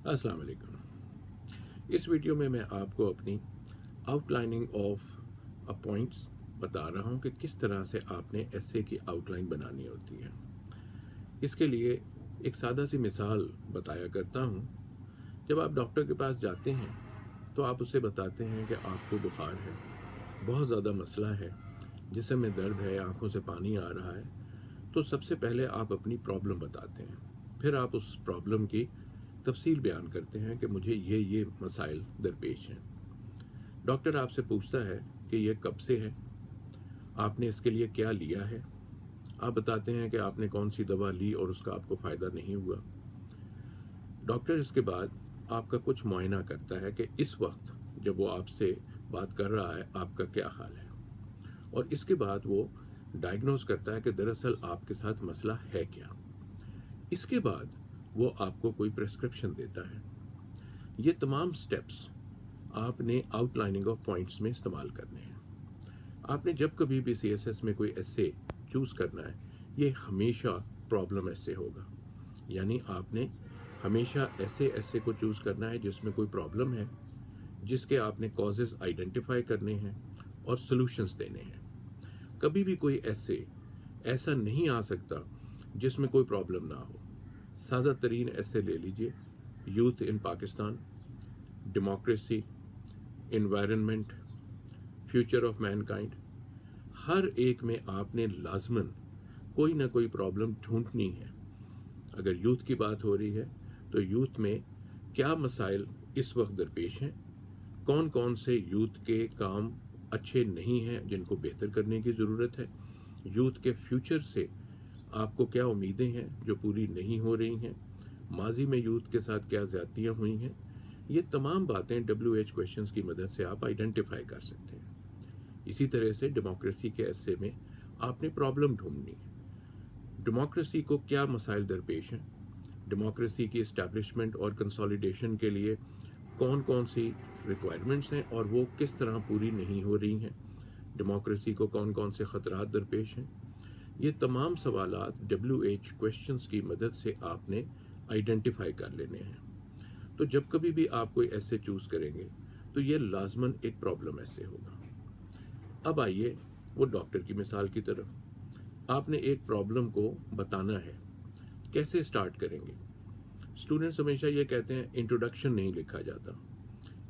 अस्सलाम वालेकुम। इस वीडियो में मैं आपको अपनी आउटलाइनिंग ऑफ अ पॉइंट्स बता रहा हूँ कि किस तरह से आपने एसे की आउटलाइन बनानी होती है। इसके लिए एक सादा सी मिसाल बताया करता हूँ। जब आप डॉक्टर के पास जाते हैं तो आप उसे बताते हैं कि आपको बुखार है, बहुत ज़्यादा मसला है, जिस्म में दर्द है, आंखों से पानी आ रहा है। तो सबसे पहले आप अपनी प्रॉब्लम बताते हैं, फिर आप उस प्रॉब्लम की तफसील बयान करते हैं कि मुझे ये मसाइल दरपेश हैं। डॉक्टर आपसे पूछता है कि ये कब से है, आपने इसके लिए क्या लिया है। आप बताते हैं कि आपने कौन सी दवा ली और उसका आपको फ़ायदा नहीं हुआ। डॉक्टर इसके बाद आपका कुछ मुआयना करता है कि इस वक्त जब वो आपसे बात कर रहा है आपका क्या हाल है, और इसके बाद वो डायग्नोज करता है कि दरअसल आपके साथ मसला है क्या। इसके बाद वो आपको कोई प्रेस्क्रिप्शन देता है। ये तमाम स्टेप्स आपने आउटलाइनिंग ऑफ पॉइंट्स में इस्तेमाल करने हैं। आपने जब कभी भी CSS में कोई एसे चूज़ करना है, ये हमेशा प्रॉब्लम एसे होगा। यानी आपने हमेशा ऐसे को चूज़ करना है जिसमें कोई प्रॉब्लम है, जिसके आपने कॉजेज़ आइडेंटिफाई करने हैं और सॉल्यूशंस देने हैं। कभी भी कोई एसे ऐसा नहीं आ सकता जिसमें कोई प्रॉब्लम ना हो। सादा तरीन ऐसे ले लीजिए, youth in Pakistan, democracy, environment, future of mankind, हर एक में आपने लाजमन कोई ना कोई प्रॉब्लम ढूंढनी है। अगर यूथ की बात हो रही है तो यूथ में क्या मसाइल इस वक्त दरपेश हैं, कौन कौन से यूथ के काम अच्छे नहीं हैं जिनको बेहतर करने की ज़रूरत है, यूथ के फ्यूचर से आपको क्या उम्मीदें हैं जो पूरी नहीं हो रही हैं, माजी में यूथ के साथ क्या ज़्यादतियाँ हुई हैं। ये तमाम बातें WH क्वेश्चंस की मदद से आप आइडेंटिफाई कर सकते हैं। इसी तरह से डेमोक्रेसी के ऐसे में आपने प्रॉब्लम ढूंढनी है। डेमोक्रेसी को क्या मसाइल दरपेश हैं, डेमोक्रेसी की इस्टेब्लिशमेंट और कंसोलिडेशन के लिए कौन कौन सी रिक्वायरमेंट्स हैं और वो किस तरह पूरी नहीं हो रही हैं, डेमोक्रेसी को कौन कौन से ख़तरात दरपेश हैं। ये तमाम सवालात WH क्वेश्चंस की मदद से आपने आइडेंटिफाई कर लेने हैं। तो जब कभी भी आप कोई ऐसे चूज़ करेंगे तो ये लाजमन एक प्रॉब्लम ऐसे होगा। अब आइए वो डॉक्टर की मिसाल की तरफ। आपने एक प्रॉब्लम को बताना है, कैसे स्टार्ट करेंगे। स्टूडेंट्स हमेशा ये कहते हैं इंट्रोडक्शन नहीं लिखा जाता।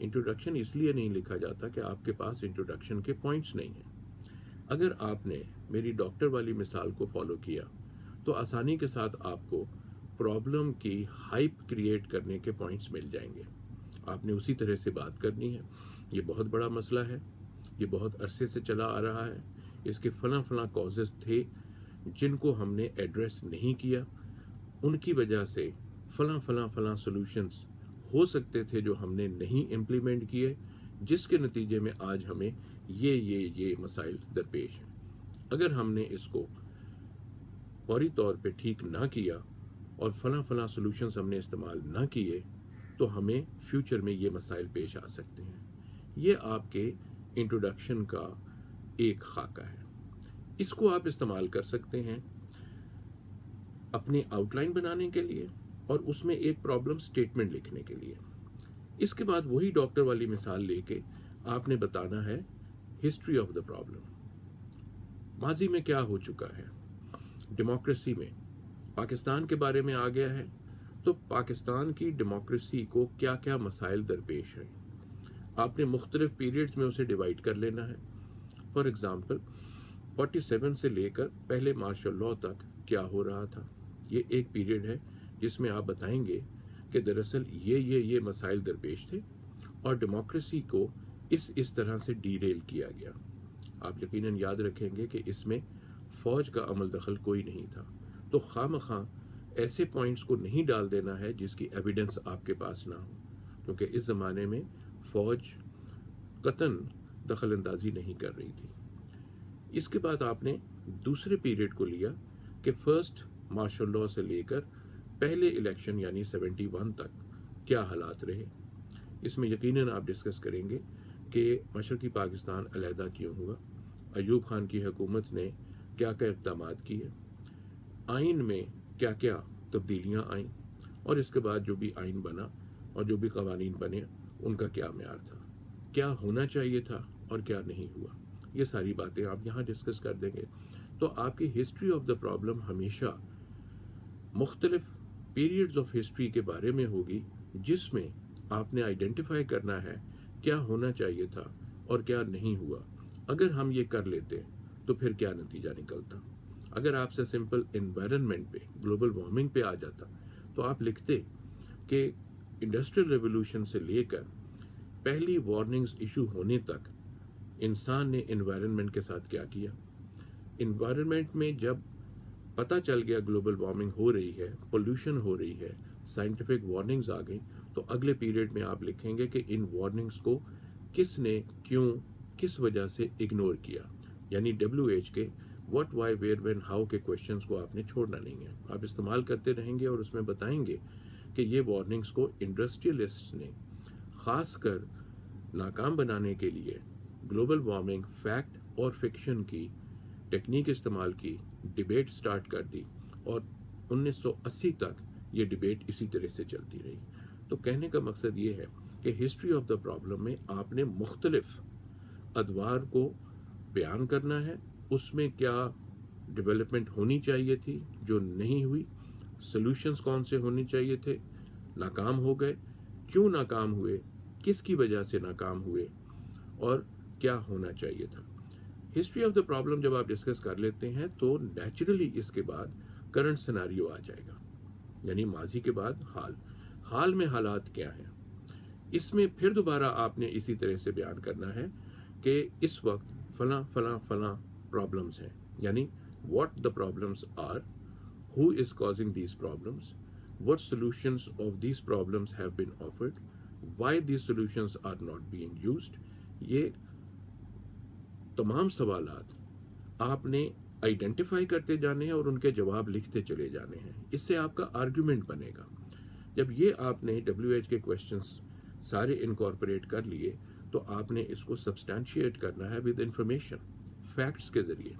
इंट्रोडक्शन इसलिए नहीं लिखा जाता कि आपके पास इंट्रोडक्शन के पॉइंट्स नहीं हैं। अगर आपने मेरी डॉक्टर वाली मिसाल को फॉलो किया तो आसानी के साथ आपको प्रॉब्लम की हाइप क्रिएट करने के पॉइंट्स मिल जाएंगे। आपने उसी तरह से बात करनी है, ये बहुत बड़ा मसला है, ये बहुत अरसे से चला आ रहा है, इसके फला कॉजेज़ थे जिनको हमने एड्रेस नहीं किया, उनकी वजह से फला सॉल्यूशंस हो सकते थे जो हमने नहीं इम्प्लीमेंट किए, जिसके नतीजे में आज हमें ये मसाइल दरपेश हैं। अगर हमने इसको फौरी तौर पे ठीक ना किया और फला सॉल्यूशंस हमने इस्तेमाल ना किए तो हमें फ्यूचर में ये मसाइल पेश आ सकते हैं। ये आपके इंट्रोडक्शन का एक खाका है। इसको आप इस्तेमाल कर सकते हैं अपनी आउटलाइन बनाने के लिए और उसमें एक प्रॉब्लम स्टेटमेंट लिखने के लिए। इसके बाद वही डॉक्टर वाली मिसाल लेके आपने बताना है हिस्ट्री ऑफ द प्रॉब्लम, माजी में क्या हो चुका है। डेमोक्रेसी में पाकिस्तान के बारे में आ गया है तो पाकिस्तान की डेमोक्रेसी को क्या क्या मसाइल दरपेश हैं, आपने मुख्तलिफ पीरियड्स में उसे डिवाइड कर लेना है। फॉर एग्जाम्पल 47 से लेकर पहले मार्शल लॉ तक क्या हो रहा था, ये एक पीरियड है जिसमें आप बताएंगे कि दरअसल ये मसाइल दरपेश थे और डेमोक्रेसी को इस तरह से डीरेल किया गया। आप यकीनन याद रखेंगे कि इसमें फौज का अमल दखल कोई नहीं था। तो खामखा ऐसे पॉइंट्स को नहीं डाल देना है जिसकी एविडेंस आपके पास ना हो, क्योंकि इस ज़माने में फौज कतन दखल अंदाजी नहीं कर रही थी। इसके बाद आपने दूसरे पीरियड को लिया कि फर्स्ट मार्शल लॉ से लेकर पहले इलेक्शन यानी 71 तक क्या हालात रहे। इसमें यकीनन आप डिस्कस करेंगे कि मशरकी पाकिस्तान अलहदा क्यों हुआ, अयूब खान की हुकूमत ने क्या क्या इक़दाम किए, आइन में क्या क्या तब्दीलियाँ आईं, और इसके बाद जो भी आइन बना और जो भी कवानीन बने उनका क्या म्यार था, क्या होना चाहिए था और क्या नहीं हुआ। ये सारी बातें आप यहाँ डिस्कस कर देंगे तो आपकी हिस्ट्री ऑफ द प्रॉब्लम हमेशा मुख्तलिफ पीरियड्स ऑफ हिस्ट्री के बारे में होगी, जिसमें आपने आइडेंटिफाई करना है क्या होना चाहिए था और क्या नहीं हुआ। अगर हम ये कर लेते तो फिर क्या नतीजा निकलता। अगर आपसे सिंपल एनवायरनमेंट पे, ग्लोबल वार्मिंग पे आ जाता तो आप लिखते कि इंडस्ट्रियल रेवोल्यूशन से लेकर पहली वार्निंग्स इशू होने तक इंसान ने एनवायरनमेंट के साथ क्या किया। एनवायरनमेंट में जब पता चल गया ग्लोबल वार्मिंग हो रही है, पोल्यूशन हो रही है, साइंटिफिक वार्निंग्स आ गई, तो अगले पीरियड में आप लिखेंगे कि इन वार्निंग्स को किसने क्यों किस वजह से इग्नोर किया। यानी WH के what why where when how के क्वेश्चंस को आपने छोड़ना नहीं है, आप इस्तेमाल करते रहेंगे और उसमें बताएंगे कि ये वार्निंग्स को इंडस्ट्रियलिस्ट्स ने खासकर नाकाम बनाने के लिए ग्लोबल वार्मिंग फैक्ट और फिक्शन की टेक्निक इस्तेमाल की, डिबेट स्टार्ट कर दी और 1980 तक ये डिबेट इसी तरह से चलती रही। तो कहने का मकसद ये है कि हिस्ट्री ऑफ द प्रॉब्लम में आपने मुख्तलिफ अदवार को बयान करना है, उसमें क्या डेवलपमेंट होनी चाहिए थी जो नहीं हुई, सॉल्यूशंस कौन से होने चाहिए थे, नाकाम हो गए, क्यों नाकाम हुए, किसकी वजह से नाकाम हुए और क्या होना चाहिए था। हिस्ट्री ऑफ द प्रॉब्लम जब आप डिस्कस कर लेते हैं तो नेचुरली इसके बाद करंट सिनेरियो आ जाएगा, यानी माजी के बाद हाल में हालात क्या हैं। इसमें फिर दोबारा आपने इसी तरह से बयान करना है कि इस वक्त फला फला फला प्रॉब्लम्स हैं, यानी what the problems are, who is causing these problems, what solutions of these problems have been offered, why these solutions are not being used. ये तमाम सवालात आपने आइडेंटिफाई करते जाने हैं और उनके जवाब लिखते चले जाने हैं। इससे आपका आर्ग्यूमेंट बनेगा। जब ये आपने WH के क्वेश्चंस सारे इनकॉर्पोरेट कर लिए तो आपने इसको सब्सटैंशिएट करना है विद इंफॉर्मेशन, फैक्ट्स के जरिए।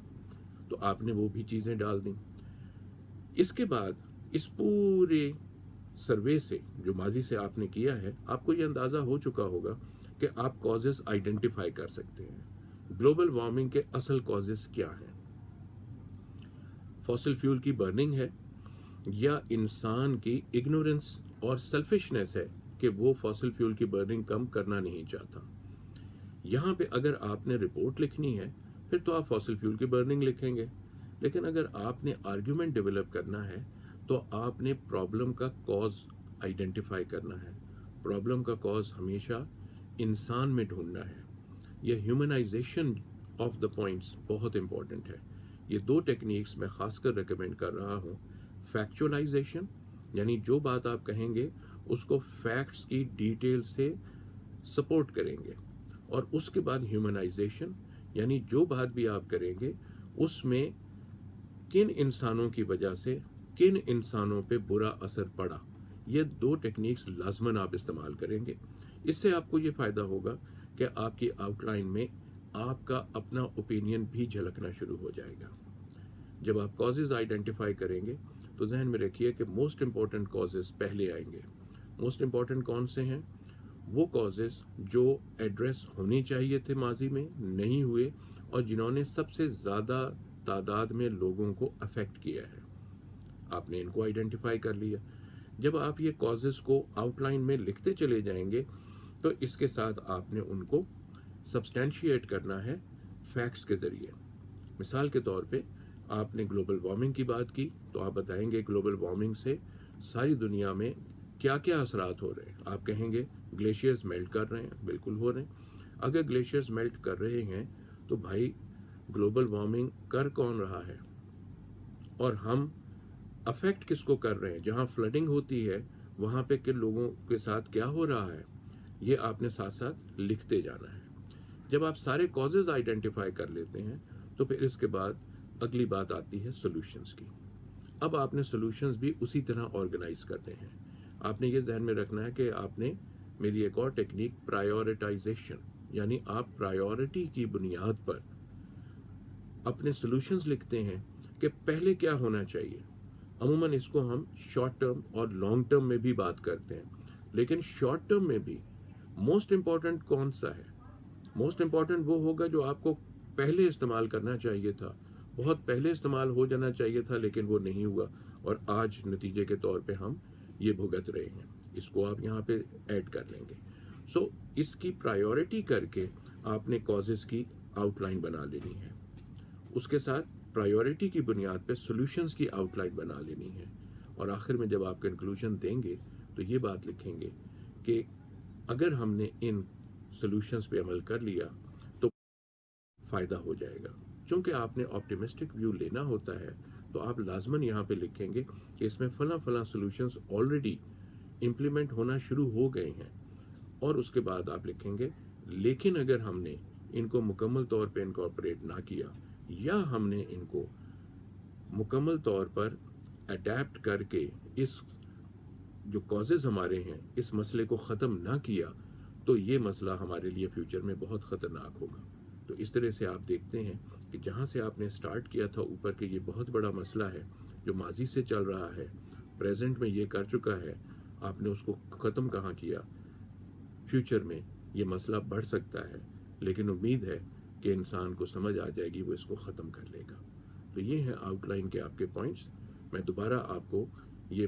तो आपने वो भी चीजें डाल दी। इसके बाद इस पूरे सर्वे से जो माजी से आपने किया है, आपको ये अंदाजा हो चुका होगा कि आप कॉजेस आइडेंटिफाई कर सकते हैं। ग्लोबल वार्मिंग के असल कॉजेस क्या हैं? फॉसिल फ्यूल की बर्निंग है या इंसान की इग्नोरेंस और सेल्फिशनेस है कि वो फॉसिल फ्यूल की बर्निंग कम करना नहीं चाहता। यहां पे अगर आपने रिपोर्ट लिखनी है फिर तो आप फॉसिल फ्यूल की बर्निंग लिखेंगे, लेकिन अगर आपने आर्ग्यूमेंट डेवलप करना है तो आपने प्रॉब्लम का कॉज आइडेंटिफाई करना है। प्रॉब्लम का कॉज हमेशा इंसान में ढूंढना है। यह ह्यूमनाइजेशन ऑफ द पॉइंट्स बहुत इंपॉर्टेंट है। ये दो टेक्निक्स मैं खासकर रिकमेंड कर रहा हूँ। फैक्चुअलाइजेशन, यानी जो बात आप कहेंगे उसको फैक्ट्स की डिटेल से सपोर्ट करेंगे, और उसके बाद ह्यूमनाइजेशन, यानी जो बात भी आप करेंगे उसमें किन इंसानों की वजह से किन इंसानों पे बुरा असर पड़ा। ये दो टेक्निक्स लाजमन आप इस्तेमाल करेंगे। इससे आपको ये फायदा होगा कि आपकी आउटलाइन में आपका अपना ओपिनियन भी झलकना शुरू हो जाएगा। जब आप कॉजेज आइडेंटिफाई करेंगे तो जहन में रखिए कि मोस्ट इंपॉर्टेंट कॉजेज पहले आएंगे। मोस्ट इंपॉर्टेंट कौन से हैं? वो कॉजेज जो एड्रेस होने चाहिए थे माजी में, नहीं हुए, और जिन्होंने सबसे ज्यादा तादाद में लोगों को अफेक्ट किया है। आपने इनको आइडेंटिफाई कर लिया। जब आप ये कॉजेज को आउटलाइन में लिखते चले जाएंगे तो इसके साथ आपने उनको सब्सटैंशिएट करना है फैक्ट्स के जरिए। मिसाल के तौर पे आपने ग्लोबल वार्मिंग की बात की तो आप बताएंगे ग्लोबल वार्मिंग से सारी दुनिया में क्या क्या असरात हो रहे हैं। आप कहेंगे ग्लेशियर्स मेल्ट कर रहे हैं, बिल्कुल हो रहे हैं। अगर ग्लेशियर्स मेल्ट कर रहे हैं तो भाई ग्लोबल वार्मिंग कर कौन रहा है और हम अफेक्ट किसको कर रहे हैं? जहां फ्लडिंग होती है वहां पे किन लोगों के साथ क्या हो रहा है, ये आपने साथ साथ लिखते जाना है। जब आप सारे कॉजेज आइडेंटिफाई कर लेते हैं तो फिर इसके बाद अगली बात आती है सॉल्यूशंस की। अब आपने सॉल्यूशंस भी उसी तरह ऑर्गेनाइज करने हैं। आपने ये जहन में रखना है कि आपने, मेरी एक और टेक्निक प्रायोरिटाइजेशन, यानी आप प्रायोरिटी की बुनियाद पर अपने सॉल्यूशंस लिखते हैं कि पहले क्या होना चाहिए। अमूमन इसको हम शॉर्ट टर्म और लॉन्ग टर्म में भी बात करते हैं। लेकिन शॉर्ट टर्म में भी मोस्ट इम्पॉर्टेंट कौन सा है? मोस्ट इम्पॉर्टेंट वो होगा जो आपको पहले इस्तेमाल करना चाहिए था, बहुत पहले इस्तेमाल हो जाना चाहिए था, लेकिन वो नहीं हुआ और आज नतीजे के तौर पे हम ये भुगत रहे हैं। इसको आप यहाँ पे ऐड कर लेंगे। सो इसकी प्रायोरिटी करके आपने कॉजेज की आउटलाइन बना लेनी है। उसके साथ प्रायोरिटी की बुनियाद पे सॉल्यूशंस की आउटलाइन बना लेनी है। और आखिर में जब आप कंक्लूजन देंगे तो ये बात लिखेंगे कि अगर हमने इन सॉल्यूशंस पे अमल कर लिया तो फ़ायदा हो जाएगा। चूँकि आपने ऑप्टिमिस्टिक व्यू लेना होता है तो आप लाजमन यहाँ पे लिखेंगे कि इसमें फला फला सॉल्यूशंस ऑलरेडी इम्प्लीमेंट होना शुरू हो गए हैं। और उसके बाद आप लिखेंगे लेकिन अगर हमने इनको मुकम्मल तौर पे इनकॉर्पोरेट ना किया या हमने इनको मुकम्मल तौर पर अडेप्ट करके इस जो कॉजेज हमारे हैं इस मसले को ख़त्म ना किया तो ये मसला हमारे लिए फ्यूचर में बहुत ख़तरनाक होगा। तो इस तरह से आप देखते हैं कि जहाँ से आपने स्टार्ट किया था ऊपर के ये बहुत बड़ा मसला है जो माजी से चल रहा है, प्रेजेंट में ये कर चुका है, आपने उसको ख़त्म कहाँ किया। फ्यूचर में ये मसला बढ़ सकता है लेकिन उम्मीद है कि इंसान को समझ आ जाएगी, वो इसको ख़त्म कर लेगा। तो ये हैं आउटलाइन के आपके पॉइंट्स। मैं दोबारा आपको ये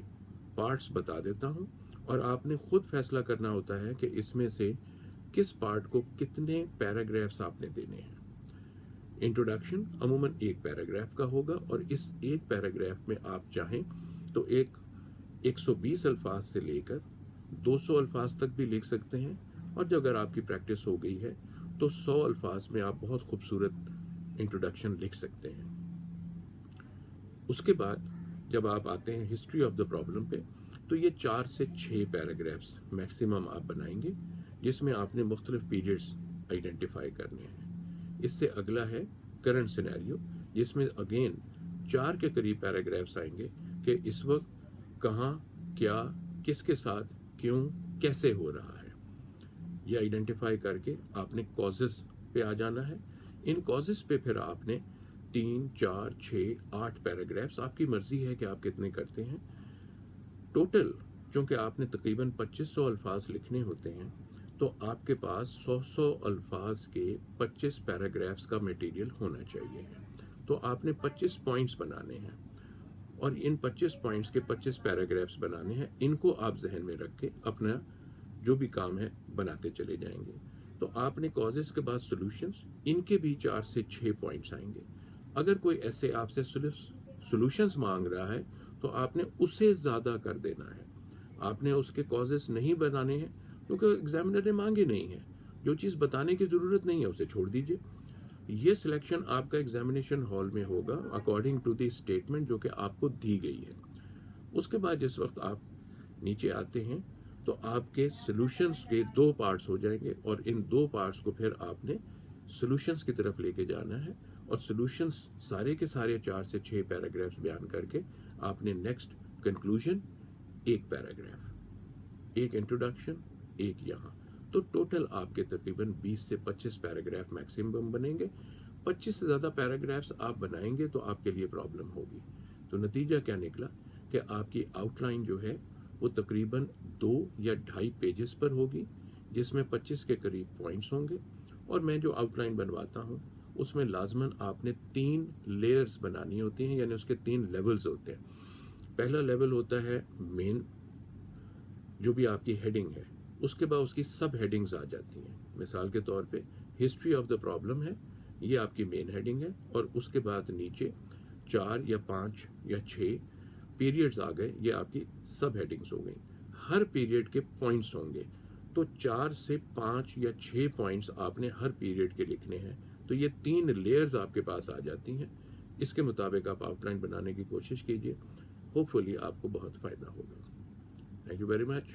पार्ट्स बता देता हूँ और आपने खुद फैसला करना होता है कि इसमें से किस पार्ट को कितने पैराग्राफ्स आपने देने हैं। इंट्रोडक्शन अमूमन एक पैराग्राफ का होगा और इस एक पैराग्राफ में आप चाहें तो 120 अल्फाज से लेकर 200 अल्फाज तक भी लिख सकते हैं और जब अगर आपकी प्रैक्टिस हो गई है तो 100 अल्फाज में आप बहुत खूबसूरत इंट्रोडक्शन लिख सकते हैं। उसके बाद जब आप आते हैं हिस्ट्री ऑफ द प्रॉब्लम पे तो ये 4 से 6 पैराग्राफ्स मैक्सिमम आप बनाएंगे जिसमें आपने मुख्तलिफ पीरियड्स आइडेंटिफाई करने हैं। इससे अगला है करंट सिनेरियो जिसमें अगेन 4 के करीब पैराग्राफ्स आएंगे कि इस वक्त कहाँ, क्या, किसके साथ, क्यों, कैसे हो रहा है। ये आइडेंटिफाई करके आपने कॉजेस पे आ जाना है। इन कॉजेस पे फिर आपने 3, 4, 6, 8 पैराग्राफ्स, आपकी मर्जी है कि आप कितने करते हैं। टोटल चूंकि आपने तकरीबन 2500 अल्फाज लिखने होते हैं तो आपके पास 100 अल्फाज के 25 पैराग्राफ्स का मटेरियल होना चाहिए। तो आपने 25 पॉइंट्स बनाने हैं और इन 25 पॉइंट्स के 25 पैराग्राफ्स बनाने हैं। इनको आप जहन में रख के अपना जो भी काम है बनाते चले जाएंगे। तो आपने कॉजेस के बाद सॉल्यूशंस, इनके भी 4 से 6 पॉइंट्स आएंगे। अगर कोई ऐसे आपसे सॉल्यूशंस मांग रहा है तो आपने उसे ज़्यादा कर देना है। आपने उसके कॉजेस नहीं बनाने हैं क्योंकि एग्जामिनर ने मांगे नहीं है। जो चीज़ बताने की ज़रूरत नहीं है उसे छोड़ दीजिए। ये सिलेक्शन आपका एग्जामिनेशन हॉल में होगा अकॉर्डिंग टू द स्टेटमेंट जो कि आपको दी गई है। उसके बाद जिस वक्त आप नीचे आते हैं तो आपके सॉल्यूशंस के 2 पार्ट्स हो जाएंगे और इन 2 पार्ट्स को फिर आपने सॉल्यूशंस की तरफ लेके जाना है और सॉल्यूशंस सारे के सारे 4 से 6 पैराग्राफ्स बयान करके आपने नेक्स्ट कंक्लूजन 1 पैराग्राफ, 1 इंट्रोडक्शन, 1 यहाँ। तो टोटल आपके तकरीबन 20 से 25 पैराग्राफ मैक्सिमम बनेंगे। 25 से ज़्यादा पैराग्राफ्स आप बनाएंगे तो आपके लिए प्रॉब्लम होगी। तो नतीजा क्या निकला कि आपकी आउटलाइन जो है वो तकरीबन 2 या 2.5 पेजेस पर होगी जिसमें 25 के करीब पॉइंट्स होंगे। और मैं जो आउटलाइन बनवाता हूँ उसमें लाजमन आपने 3 लेयर्स बनानी होती हैं, यानी उसके 3 लेवल्स होते हैं। पहला लेवल होता है मेन, जो भी आपकी हेडिंग है, उसके बाद उसकी सब हेडिंग्स आ जाती हैं। मिसाल के तौर पे हिस्ट्री ऑफ द प्रॉब्लम है, ये आपकी मेन हेडिंग है और उसके बाद नीचे 4 या 5 या 6 पीरियड्स आ गए, ये आपकी सब हेडिंग्स हो गई। हर पीरियड के पॉइंट्स होंगे तो 4 से 5 या 6 पॉइंट्स आपने हर पीरियड के लिखने हैं। तो ये 3 लेयर्स आपके पास आ जाती हैं। इसके मुताबिक आप आउटलाइन बनाने की कोशिश कीजिए। होपफुली आपको बहुत फ़ायदा होगा। Thank you very much.